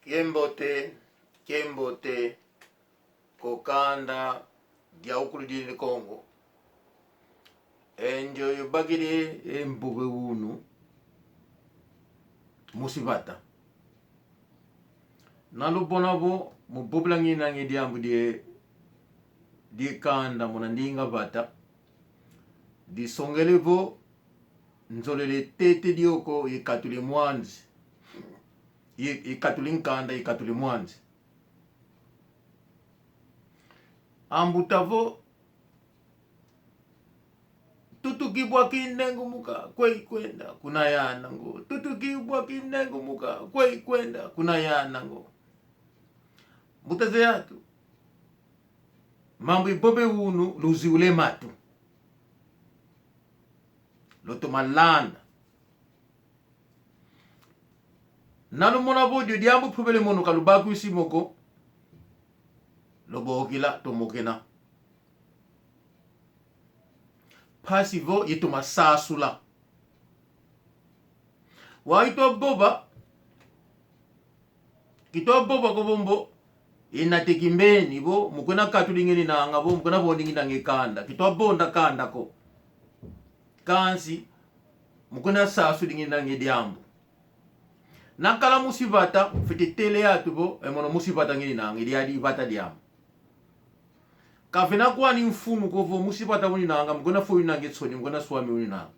Kembote kokanda dia ukulu di Congo enjo yubagire embuge unu musibata nalubonabo mubublangi nangi diambu di kanda munandinga bata di songelevo nzolele tete dioko ikatuli mwanzi ikatuli nkanda ikatuli mwanzi ambutavo tutukibwa kinengu muka kwenda kuna yana ngo tutukibwa kinengu muka kwenda kuna yana ngo mutaze yatu mambo ibobe unu luzi ule matu loto malanda nanu mona bodio diambu pubele mono kalubaku isimoko lobokila tomokena pasivo yitu masasula waito boba kito boba kobombo inatekimbeni bo mukuna katulingeni nanga bo mukuna bondingi nangekanda kito bonda kanda ko kansi mukuna sasu dingi nangediambu nakala musibata fiti tele yatu bo emono musibata ngini nangi diadi bata diambu kafina kwa ni mfunu kovo musibata uni nanga mukuna fo yunange tsoni mukuna swami uni nanga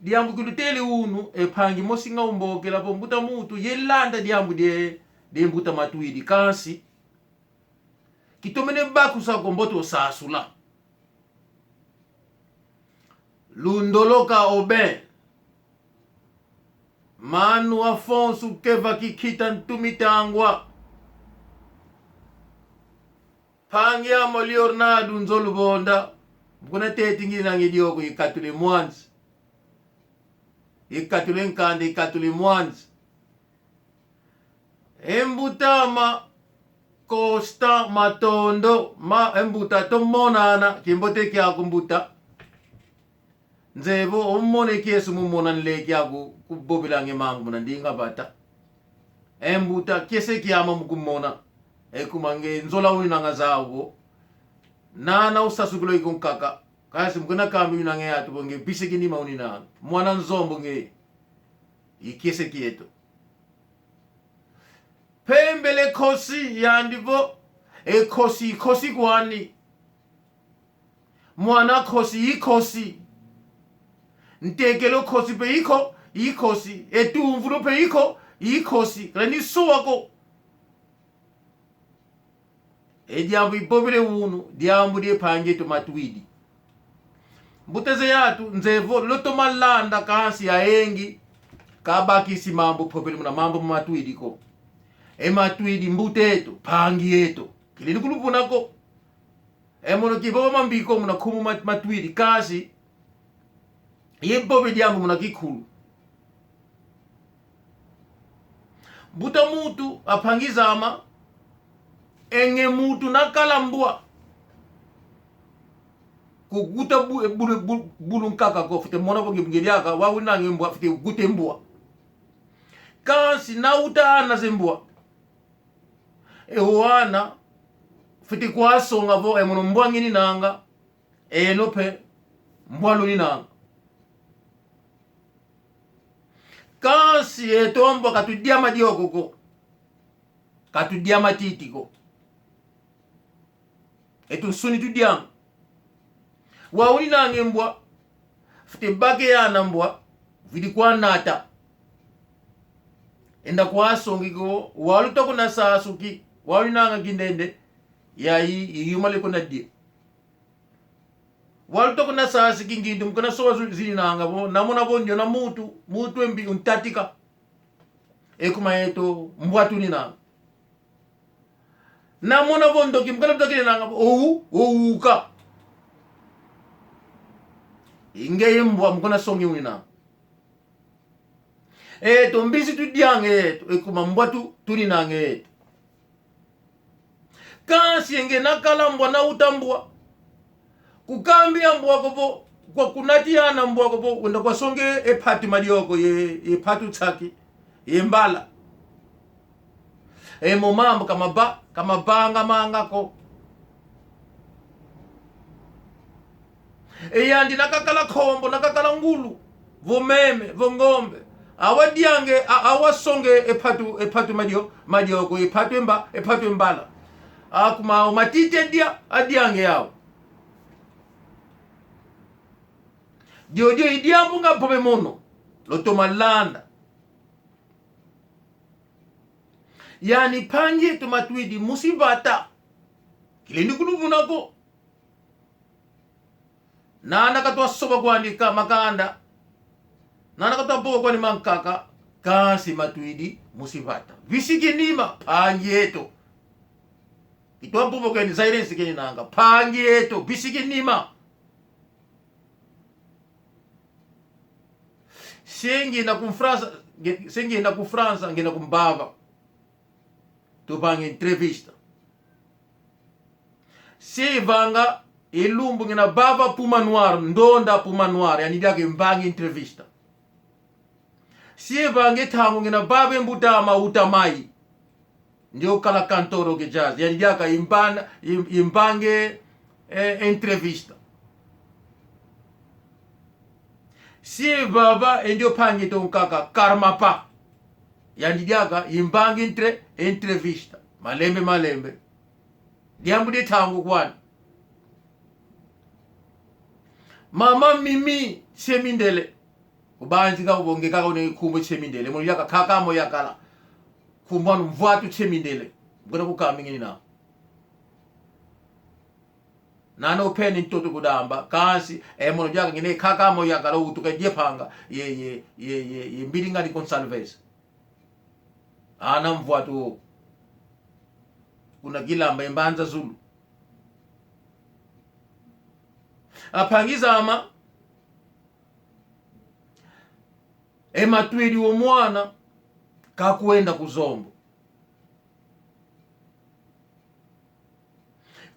diambu kudutele unu epangi mosinga umbokela po mbuta mutu yelanda diambu de mbuta matuidi kansi kitomene baku sa komboto sasula lundoloka oben manu afonso keva kikita ntumitangwa pangi amo liornadu nzolu bonda mkuna teti ngini nangi dioko ikatule mwanzi ikatule nkande ikatule mwanzi embutama Costa matondo embuta tomonana kimbote kyako mbuta nzevo omone kyesu mumona nle kyako kubobilange mambu nandinga bata embuta kyese kyama mukumona ekumange nzola uni nanga zawo nana usasukulo ikonkaka kasi mkuna kambi unange yatu bonge biseki ni mauni nanga mwana nzombo nge ikyese kieto pembele kosi yandivo kosi kwani mwana kosi ikosi ntekelo kosi pe ikosi etumvulo pe ikosi kani suwako diambu ibobile unu diambu die Mpangieto matuidi mbuteze yatu nzevo loto malanda kansi ya engi kabakisi mambo popele muna mambo matuidi ko matuidi mbuteto Mpangieto kilini kulupunako mono kiboba mambiko muna kumu matuidi kasi yebobe diambu muna kikulu mbuta mutu apangizama enge mutu nakalambua kuguta bulu nkaka ko fite mona bonge ngediaka wawina ngembwa fite gute mbwa kansi na utana zembwa wana fiti kwa songa vo mono mbwa ngini nanga lope mbwa luni nanga kansi tombo katudiama diokoko katudiama titiko suni tudiama wauni nange mbwa fiti bake yana mbwa vidi kwa nata enda kwa songiko waluta kuna sasuki wauni nanga kindende yayi yumale kuna die waluta kuna sasuki ngindu mkuna sowa zili nanga bo namona bonjo na mutu embi untatika Mpangieto mbwatu ni nanga namona bondo kimkana mtakile nanga ouka ingeye mbwa mkuna songi uni nanga mbisi tudiange ekuma mbwatu tuni nange kansi enge nakala mbwa na utambwa kukambia mbwa kopo kwa kunati yana mbwa kopo wenda kwa songe epati madioko ye patu tsaki ye mbala Emo mambo kama banga manga ko. Yandi nakakala khombo nakakala ngulu vomeme vongombe awadiange awasonge epatu madio ko epatu mbala akuma matite dia adiange yao dio idiambu nga pobe mono loto malanda yani Mpangieto matwidi musibata kilindi kuluvunako nana katwa soba kuandika makanda nana katwa boga kwani mankaka kasi matwidi musibata visiki nima Mpangieto kitwa mpupo kweni silence kweni nanga Mpangieto visiki nima sengi na kufransa ngena kumbava tupanga entrevista sevanga ilumbu ngena baba puma noir yani diake mbangi entrevista sevanga tangu ngena baba mbutama utamai ndio kala kantoro ke jazz yani diaka imbange entrevista si baba ndio Mpangieto nkaka karmapa yani diaka imbange entrevista malembe diambu de tangu kwani mama mimi semindele ubanzi ka ubonge ka une kumbo semindele mo yaka kaka mo yakala kumbanu mvatu semindele ngona kukamingini na nano peni ntoto kudamba kasi mono jaka ngine kaka mo yakala utuka jepanga ye mbilinga ni consalves ana mvatu kuna gilamba imbanza zulu apangizama ematwidi wo mwana kakuenda kuzombo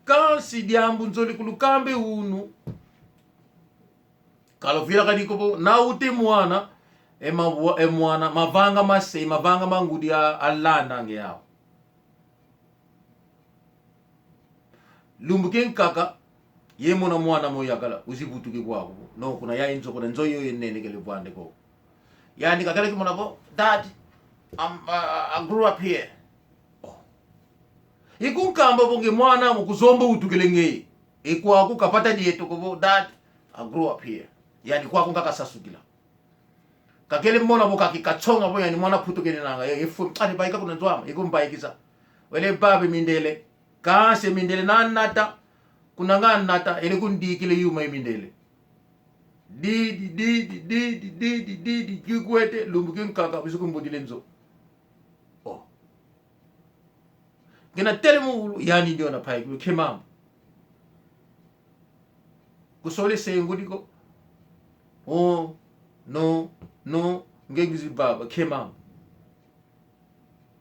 kasi diambu nzoli kulukambe unu kalovira kadikopo na ute mwana emwana mavanga mangudi alanda nge yao lumbuke nkaka ye mona mwana moyakala uzibutuke kwako no kuna ya inzo kuna nzo yo yenene kele bwande ko yani kakale kimona bo dad I grew up here ikunkamba bonge mwana mukuzomba utukele ngeye ikwako kapata dieto ko dad I grew up here yani kwako ngaka sasukila kakele mona boka kikachonga bo yani mwana putukele nanga yefu ari baika kuna nzwama ikumbaikisa wele babe mindele kase mindele nanata kuna nganata ele kundikile yuma imindele di kikwete lumbuke nkaka bisukumbudile nzo ngena telemu yani Ndiona pai kemam kusole sengudiko no ngengizi baba kemam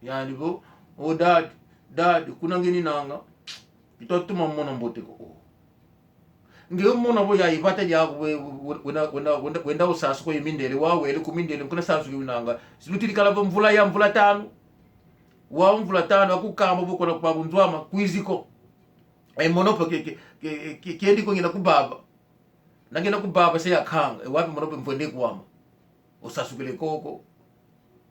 yani bo dad kuna ngini nanga itotuma mona mboteko ngiyo mona bo yayi bata ya wenda usasu ko yimindele wawe ele kumindele kuna sasu yunanga silutili kala mvula tano wa mvula tano akukamba boko na kubabu nzwama kwiziko monopo kendi ko ngina kubaba nangena kubaba se yakanga wapi monopo mvende kwama usasukile koko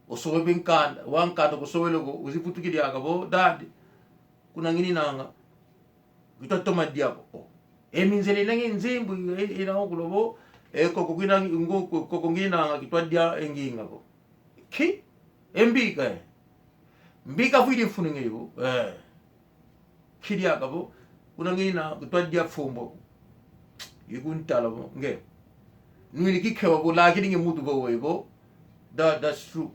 osowe binkanda wankanda kusowele ko uziputukili yakabo dadi kuna ngini nanga bitotoma diako eminzele nange nzimbu ina okulobo koko kwina ngoko koko ngina kitwa dia enginga ko ki mbika fuidi mfuninge yo kidi akabo kuna ngina kitwa dia fumbo yikuntala bo nge nwili kikewa bo lakini nge mutu bo webo that's true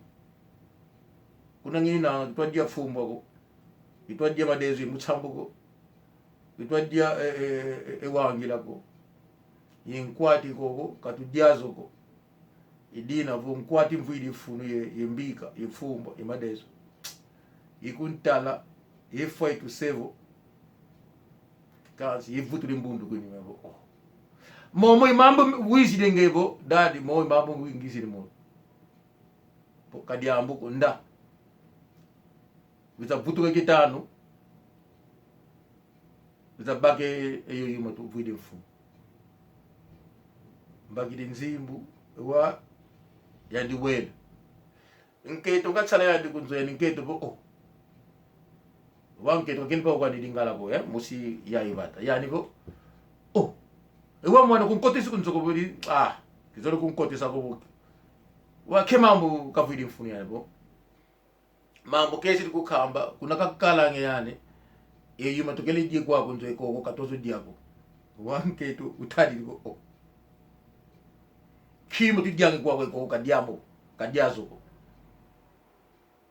kuna ngina kitwa dia fumbo ko kitwa dia madezi mutsambo ko kitwa dia ewangila ko yinkwati koko katudyazo ko idina vo nkwati mvili funu yembika yefumbo yemadezo ikuntala yefwa itusevo kasi yevutu limbundu kwenye mebo momo imambo wizi dengebo dadi momo imambo wingisi limo kadiambu ko nda vizavutuka kitano vizabake eyo yuma tu vuide mfumu mbagide nzimbu wa yandi wele nketo ngatsala yandi kunzoya nketo bo wanketo kini pa kwa dingala bo musi yaibata yani bo ewa mwana kunkotisa kunzoko bodi kizolo kunkotisa ko wa kemambo kavuide mfumu yani bo mambo kesi kukamba kuna kakalange yani yuma tukele die kwa kunzo ko katozo diako wanketo utadi ko kimo tujange kwa ko kadiambo kadiazo ko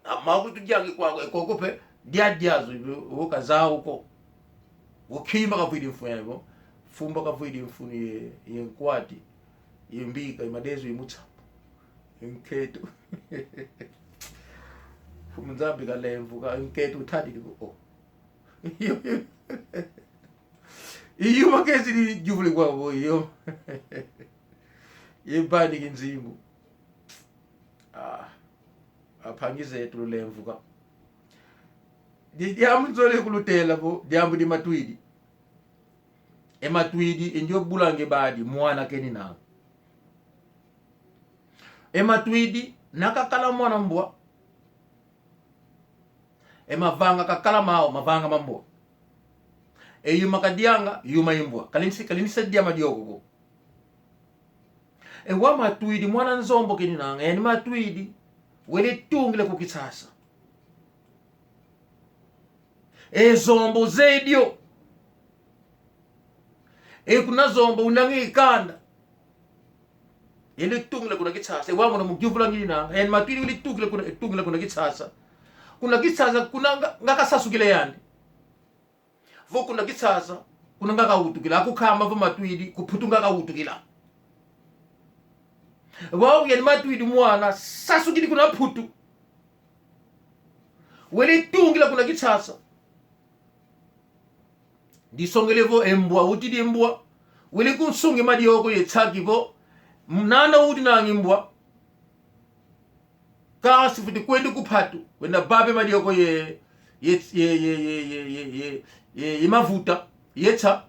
amaku tujange kwa ko pe diazo wo kazao ko wo kima ka vidi mfuni bo fumba ka vidi mfuni yenkwati yembika imadezo imutsapo enketo fumunzambi kalemvu ka enketo utadi ko iyo makezi ni juvule kwa bo iyo yebani kinzimu Mpangieto lulemvuka diamu nzole kulutela bo diamu di matwidi matwidi enjo bulange badi mwana keni na matwidi nakakala mwana mbwa mavanga kakala mavanga mambo yuma kadianga yuma imbwa kalinisa diama dioko wa matwidi mwana nzombo kini nanga yani matwidi wele tungile kukisasa zombo zedio kuna zombo unangi ikanda yele tungile kuna kisasa wa mwana mujuvula ngini nanga yani matwidi wele tungile kuna kisasa kuna ngakasasukile yandi vo kuna kisasa kuna ngakautukila akukamba vo matwidi kuputu ngakautukila wao yani matwidi mwana sasukili kuna putu wele tungila kuna kisasa disongelevo embwa utidi embwa wele kunsungi madioko yetsakivo mnana uti nangimbwa kasi futi kwendi kupatu wenda babe madioko ye mavuta yetsa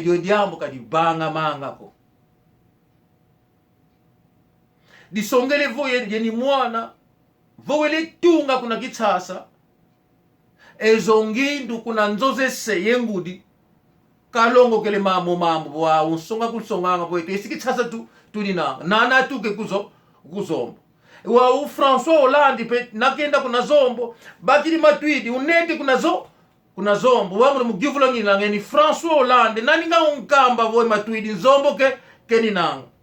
dio diambo kadi banga manga ko disongele vo yeni mwana vo wele tunga kuna kitsasa ezongindu kuna nzozese yengudi kalongo kele mambo wa unsonga kusonganga vo esikitsasa tu tuninanga nana tuke kuzombo wa François Hollande pe nakenda kuna zombo bakiri matwidi uneti kuna zombo wa mu givula ngina ni François Hollande nani nga unkamba vo matwidi nzombo keni nanga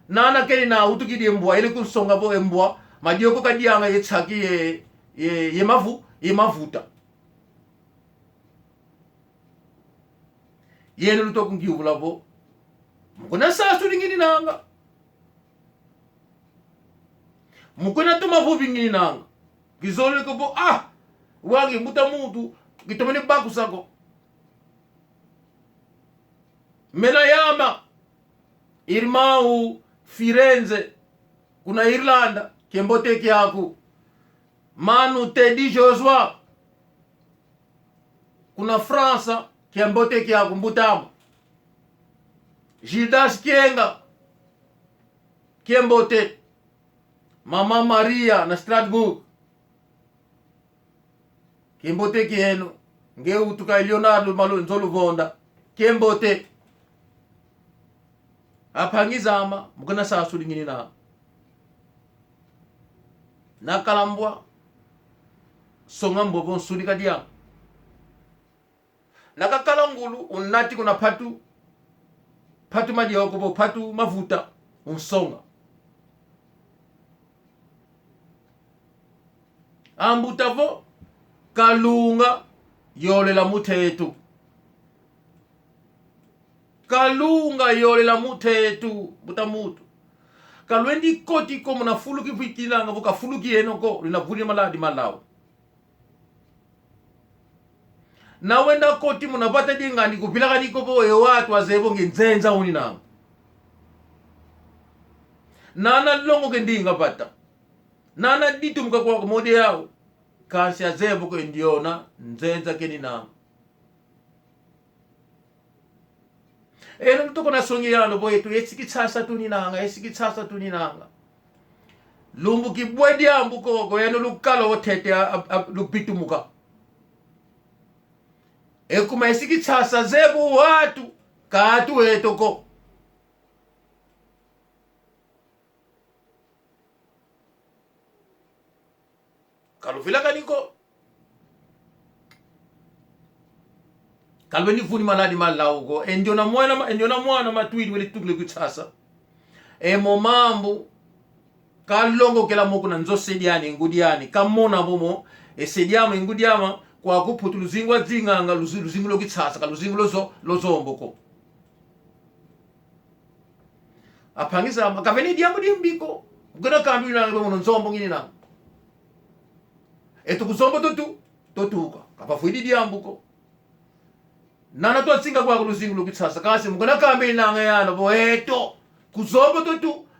nana keni na utukidi embwa ile kusonga vo embwa madioko kadianga yetsaki ye mavuta yene lutoku ngivula vo mukuna sasu ngini nanga mukuna tuma vo bingini nanga gizole ko bo wangi muta muntu gitomene baku sako mena yama irmau Firenze kuna Irlanda kembote kyaku manu Teddy Joshua kuna Fransa kembote kyaku mbutama Gildas Kienga kembote Mama Maria na Strasbourg kembote kieno ngeu tuka Leonardo malo nzolu vonda kembote apangizama mukuna sasu ngini na kalambwa songa mbobo nsuli kadia nakakalangulu unati kuna patu madioko bo patu mavuta unsonga ambutavo kalunga yolela mutetu kalunga yolela mutetu butamutu kalwendi koti ko muna fuluki vitilanga vuka fuluki enoko lina vuli maladi malawo na wenda koti muna pata dingani kupilaka diko bo watu wazebo ngenzenza uni nanga nana longo kendinga pata nana ditu mkakwa mode yao kasi azebu ko Ndiona nzenza keni na eno mtoko na songi yano boyetu esikitsasa tuninanga lumbu kibwedi ambu koko eno lukalo otete lupitumuka ekuma esikitsasa zebu watu katu etoko kaluvila kaniko kalbeni funi manadi malaugo Ndiona mwana matwidi wele tukle kutsasa momambu kalongo kela moku na nzosediani ngudiani kamona bomo esediama ngudiama kwa kuputu luzingwa dzinganga luzingu lokitsasa kaluzingu lozomboko apangisa makaveni diambu dimbiko ngona kambi na bomo nzombo ngini na kuzombo totuka kapafuidi diambuko nana to tsinga kwa luzingu lokitsasa kasi mngona kambi nanga yana bo kuzombo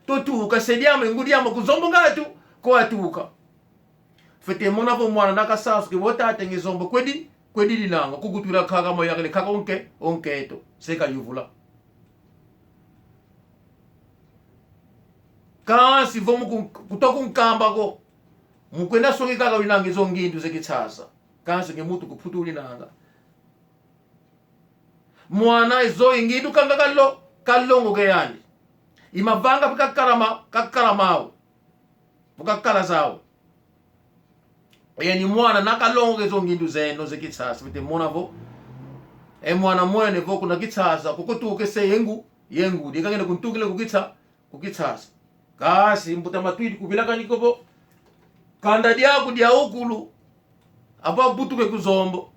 totuka sediama ngudiama kuzombo ngatu ko atuka fete mona vo mwana nakasasu ke botate ngizombo kwedi linanga kugutula khaga moya kale khaga onketo seka yuvula kasi vo kutoka unkamba ko mukwenda songi kaka linanga zongindu zekitsasa kasi ngemutu kuphutuli nanga mwana izo ingidu kanga kalongo ke yani imavanga kakaramawo vukakala zawo yani mwana nakalongo ke zongindu zeno zekitsasa vite mona vo mwana mwene vo kuna kitsasa kukutuke se yengu dikangene kuntukile kukitsasa kasi mbuta matwidi kubila kanikovo kanda diaku dia ukulu apa butuke kuzombo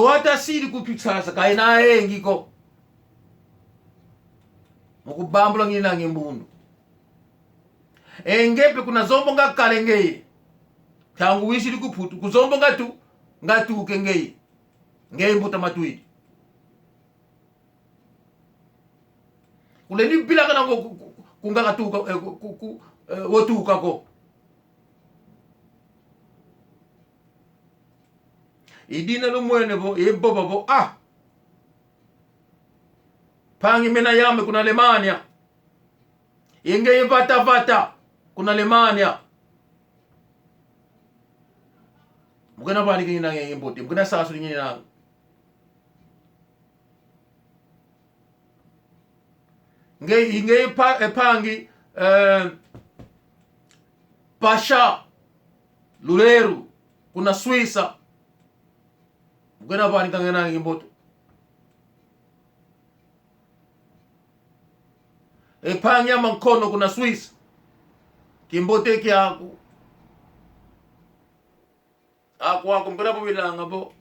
wata siri kupitsasa kaina engiko mukubambula ngina ngembundu engepe kuna zombo ngakale ngeye tangu wishiri kuputu kuzombo ngatu kengeye ngeye mbuta matwidi kuleni bila kana kungakatuka wotuka ko idina lumwene bo yeboba bo pangi mena yame kuna Alemania yenge vata kuna Alemania mugana bani kina ngenge mbote mugana sasu ngini na nge pangi pasha luleru kuna Swissa mugana bani kangena ngenge mbote panya mankono kuna Swissa kimbote kyako ako mugana bobilanga bo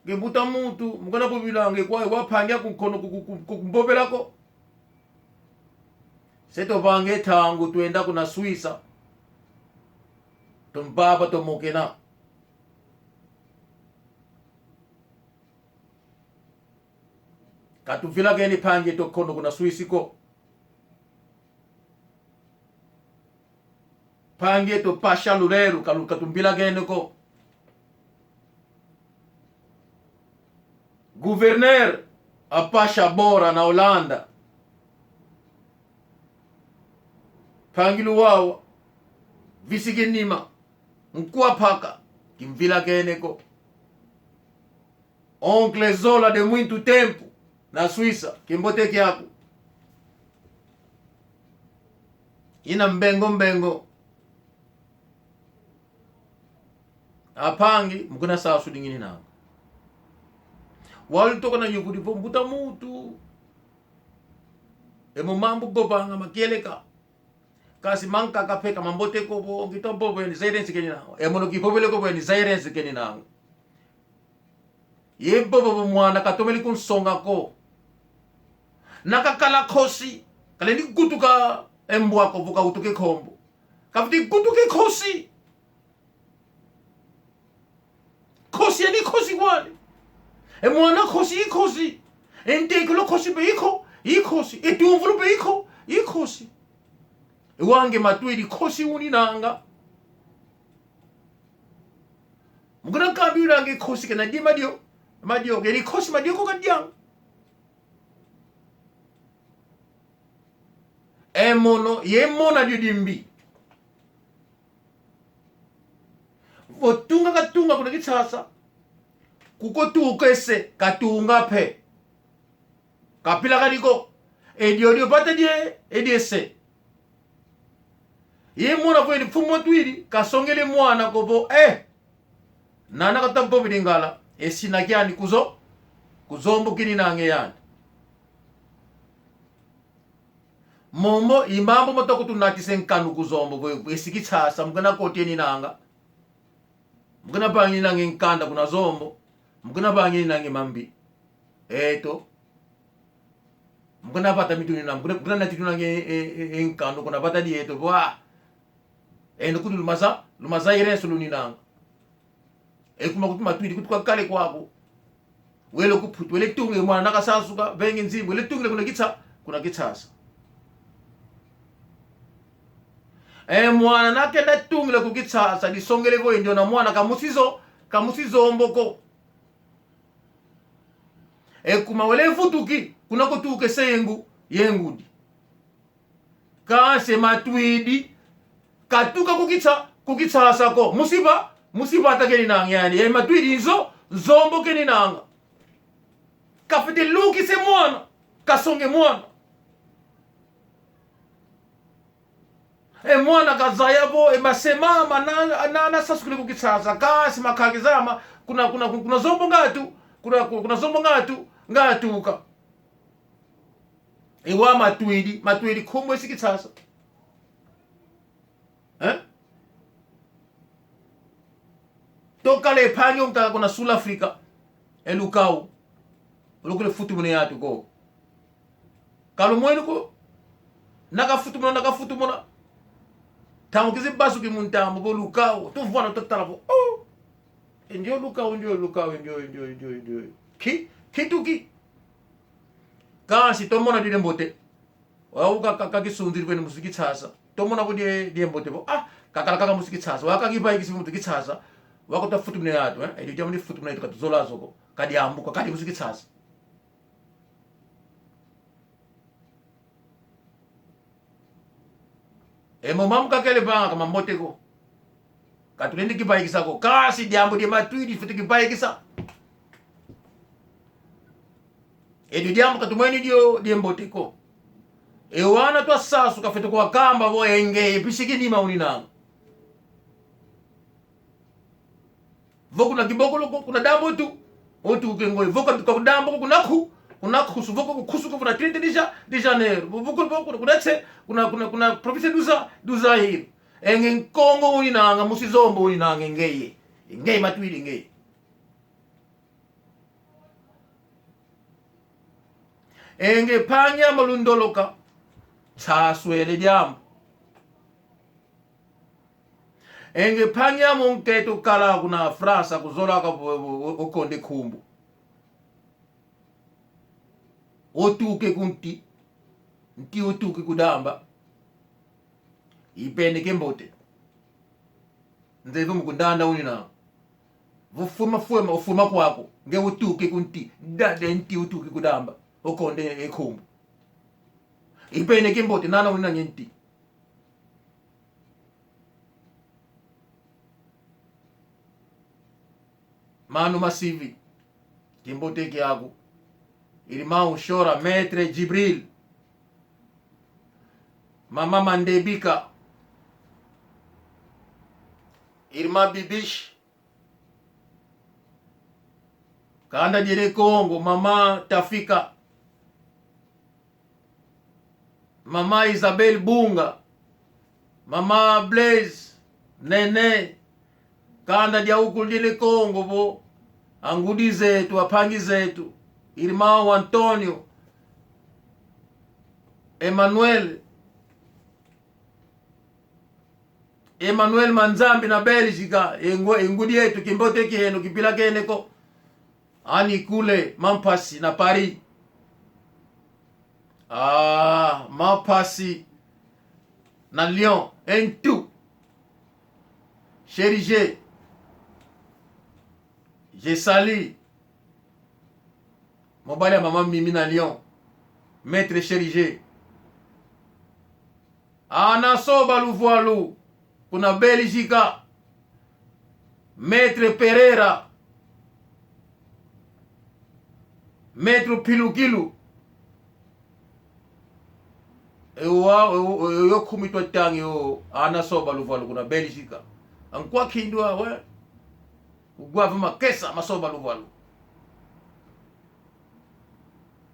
ngembuta muntu mugana bobilanga kwa wapanya kunkono kumbobelako seto bange tangu tuenda kuna Swissa tumbaba tomokena katuvila geni pange to kono kuna Swissa ko Mpangieto pasha luleru katumbila geni ko gouverneur apasha bora na Holanda pangilu wawa visigenima mkua paka kimvila geneko oncle Zola de muito tempo na Swissa kimbote kyako ina mbengo apangi mkuna sasu dingini na wali toka na yukudi mbuta mutu mambo bobanga makieleka kasi manka kapeka mambote ko bo ngito bobo ni zairensi keni na mono kipobele ko bo ni zairensi keni na ye bobo mwana katomeli kun songa ko nakakala khosi kale ni gutuka embwa ko buka utuke khombo kapti gutuke khosi yani khosi wale mwana khosi entekelo khosi be ikhosi etumvulu be ikhosi wange matwidi khosi uninanga mugana kambi ulange kosi kana di madio geri kosi madio ko kadiang mono ye mona dio dimbi votunga katunga kuna kitsasa kuko tukese katunga pe kapila kadiko edio pata die ediese ye mona ko fumo twiri kasongele mwana kobo nana katampo bidingala esina kyani kuzombo kini nange yani momo imambo motoko tunatise nkanu kuzombo esikitsasa mugana koteni nanga mugana bangi nange nkanda kuna zombo mugana bangi nange mambi eto mugana pata mituni na mugana natitu nange nkanu kuna pata dieto bwa endo kudu lumaza ireso luninanga ekuma kutuma twidi kutuka kale kwako wele kuputu wele tunge mwana nakasasuka vengi nzimbo wele tunge kuna kitsasa mwana nakenda tungile kukitsasa lisongele vo Ndiona mwana kamusizo mboko kuma wele futuki kuna kutuke sengu yengudi kase matwidi katuka kukitsasa ko musiba atakeni nanga yani matwidi zombo keni nanga kafete luki se mwana kasonge mwana mwana kazayabo masema manana sasukule kukitsasa kasi makakizama kuna zombo ngatu kuna zombo ngatuka iwa matwidi kumwe sikitsasa tokale panyo mtaka kuna South Africa elukau ulukule futu mune yatu go kalumwenu ko nakafutu muna tamu kizi basu ki muntambo bo lukau tuvwana totalavo ndio lukau kituki kasi tomona dile mbote wauka kakisunziri kwene musiki tsasa tomona bo die mbote bo kaka musiki tsasa wakakipa ikisi mutu kitsasa wakota futu mune yatu edio jamu ni futu mune yatu katuzola zoko kadi ambuka kadi musiki tsasa momamu kakele banga kama moteko katulendi kibaikisa ko kasi diambo di matwidi futu kibaikisa edio diambo katumweni dio mboteko wana twa sasu kafete kwa kamba bo enge pisiki ni mauninanga voku na kiboko kuna dambo tu otu kengo voku kwa dambo kuna kusuvuko kusuko kuna 30 de janeiro voku kuna province duza hili enge nkongo uninanga musizombo uninanga ngeye matwili ngeye enge panya malundoloka Nsansuele diambo enge panya monketo kala kuna Fransa kuzola ka okonde kumbu otuke kunti otuke kudamba ipende kembote nzevu mukundanda unina ufuma kwako nge otuke kunti dade nti otuke kudamba okonde ekumbu ipende kembote nana unina nyenti manu masivi kimbote kyako irmão chora Maître Jibril Mama Mandebika Irmã Bibish Kanda dire Congo Mama Tafika Mama Isabel Bunga Mama Blaise Nene Kanda dia huku dire Congo bo angudi zetu apangi zetu Irmão Antônio Emmanuel Manzambi na Belgica engudi yetu kimbote kiheno kipila keneko ani kule Mampasi na Paris Mampasi na Lyon entu Cherige Je sali mobali ya maman Mimi na Lyon, maître Cherige. Anasoba Luvoalu, kuna Belgica, maître Pereira, maître Pilukilu. Yo kumitwa tangi yo anasoba Luvoalu kuna Belgica. Ankwa kindwa we ugwavu makesa masoba Luvoalu.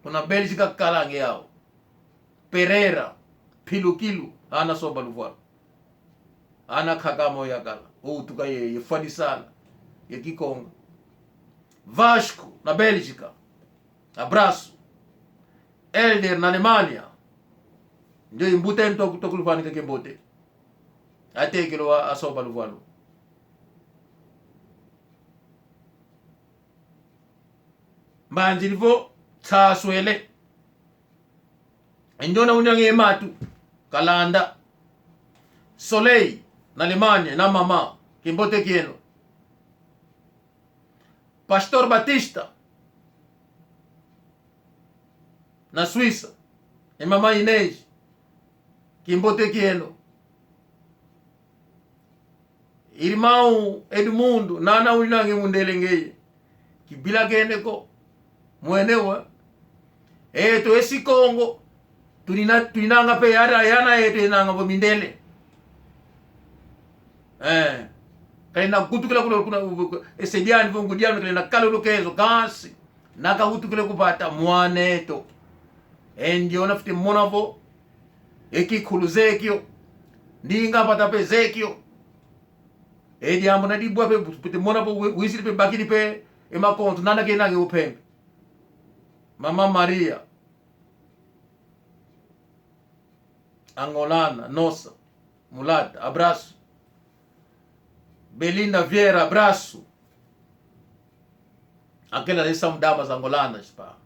Kuna Belgica kalange yao. Pereira, Pilukilu, ana soba Luvoalu. Ana Kagamo yagala. Tuka ye fadi sana. Ye Kikonga. Vasco na Belgica. Abraço. Elder na Alemania. Ndio imbute nto kutokulufani kembote. Atekelo wa asoba Luvoalu. Mbanjilivo Nsansuele. Ndiona unyange matu kalanda Soleil na Alemania na mama kimbote kieno. Pastor Batista na Suíça e mama Inês kimbote kieno. Irmão Edmundo nana unyange mundelengeye kibila keneko mwenewa to esi Kongo tuninanga pe yana yetu inanga bo mindele kaina kutukula kuna esediani vongo diano kaina kalolo kezo kasi naka kutukula kupata mwaneto Ndiona fite monavo ekikhuluzekyo ndinga pata pe zekyo diambo na dibwa pe pite monavo wisiri pe bakiri pe emakonto nana kenage upembe. Mama Maria Angolana, Nossa, Mulata, abraço. Belinda Vieira, abraço. Aquela ali são damas angolanas, pá.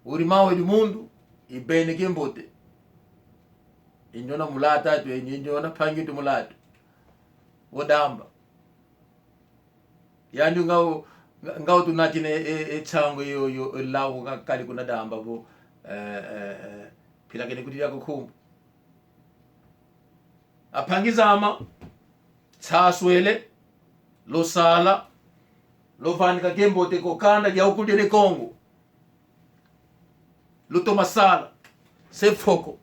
O irmão Edmundo e bem Kimbote. Ndiona Mulata, Ndiona Mpangieto Mulata. O damba. Yani ngao tunatine chango yo lawo ngakali kuna damba bo pila kene kuti yakukhumba aphangizama Nsansuele losala lovanika Kembote kokanda ya ukudele Kongo lutomasala sefoko